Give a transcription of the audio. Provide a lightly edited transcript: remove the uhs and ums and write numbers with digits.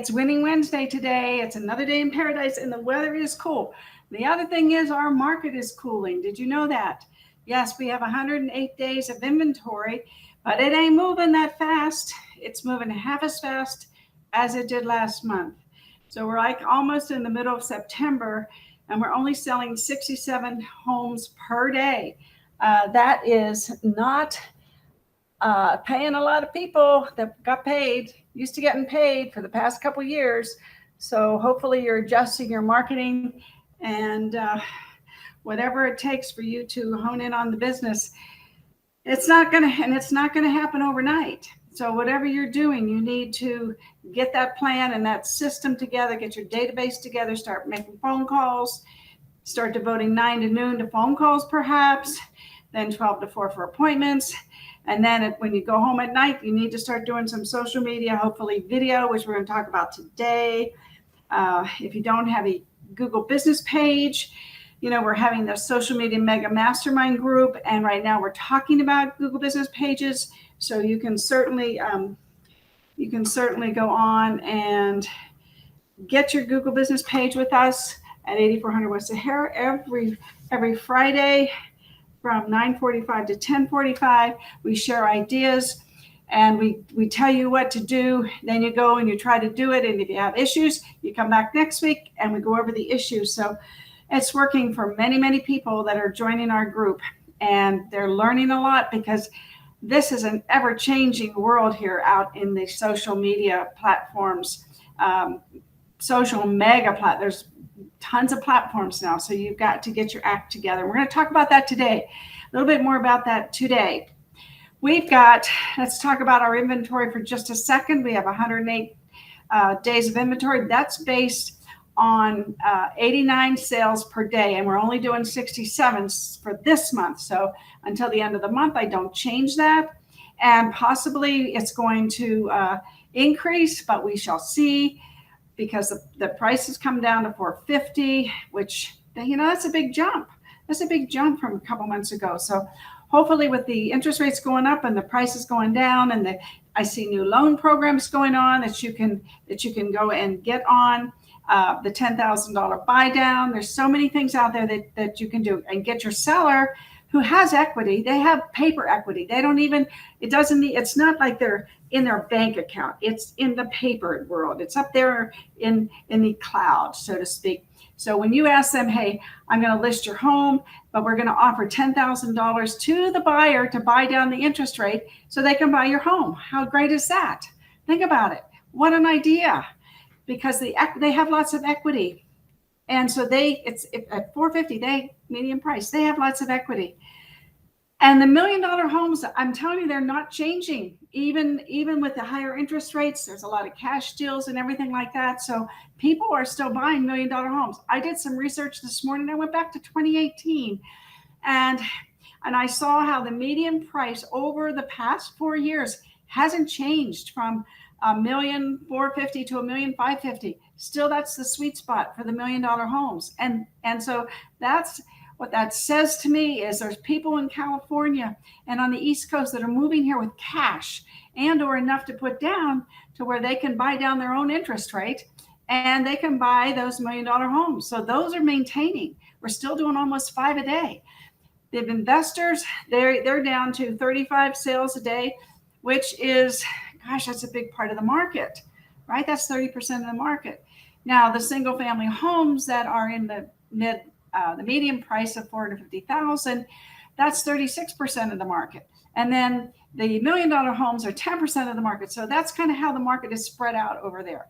It's Winning Wednesday today. It's another day in paradise and the weather is cool. The other thing is our market is cooling. Did you know that? Yes, we have 108 days of inventory, but it ain't moving that fast. It's moving half as fast as it did last month. So we're like almost in the middle of September and we're only selling 67 homes per day. That is not paying a lot of people that got paid, used to getting paid for the past couple years. So hopefully you're adjusting your marketing and whatever it takes for you to hone in on the business. It's not going to happen overnight. So whatever you're doing, you need to get that plan and that system together, get your database together, start making phone calls, start devoting 9 to noon to phone calls perhaps, then 12 to 4 for appointments. And then when you go home at night, you need to start doing some social media, hopefully video, which we're going to talk about today. If you don't have a Google business page, we're having the social media mega mastermind group. And right now we're talking about Google business pages. So you can certainly go on and get your Google business page with us at 8400 West Sahara every Friday. From 9:45 to 10:45, we share ideas and we tell you what to do. Then you go and you try to do it. And if you have issues, you come back next week and we go over the issues. So it's working for many, many people that are joining our group and they're learning a lot because this is an ever-changing world here out in the social media platforms, social mega platforms. There's tons of platforms now. So you've got to get your act together. We're going to talk about that today. A little bit more about that today. Let's talk about our inventory for just a second. We have 108 days of inventory. That's based on 89 sales per day. And we're only doing 67 for this month. So until the end of the month, I don't change that. And possibly it's going to increase, but we shall see. Because the prices come down to $450, which, that's a big jump. That's a big jump from a couple months ago. So hopefully with the interest rates going up and the prices going down and I see new loan programs going on that you can go and get on, the $10,000 buy down. There's so many things out there that you can do and get your seller who has equity. They have paper equity. It's not like they're in their bank account. It's in the paper world. It's up there in the cloud, so to speak. So when you ask them, hey, I'm going to list your home, but we're going to offer $10,000 to the buyer to buy down the interest rate so they can buy your home. How great is that? Think about it. What an idea. Because they have lots of equity. And so it's at $450, median price, they have lots of equity. And the $1 million homes, I'm telling you, they're not changing. Even with the higher interest rates, there's a lot of cash deals and everything like that. So people are still buying $1 million homes. I did some research this morning. I went back to 2018 and I saw how the median price over the past 4 years hasn't changed from $1,450,000 to $1,550,000. Still, that's the sweet spot for the $1 million homes. And so that's what that says to me is there's people in California and on the East Coast that are moving here with cash and or enough to put down to where they can buy down their own interest rate and they can buy those $1 million homes. So those are maintaining. We're still doing almost 5 a day. The investors, they're down to 35 sales a day, which is, gosh, that's a big part of the market, right? That's 30% of the market. Now, the single family homes that are in the median price of $450,000, that's 36% of the market. And then the $1 million homes are 10% of the market. So that's kind of how the market is spread out over there.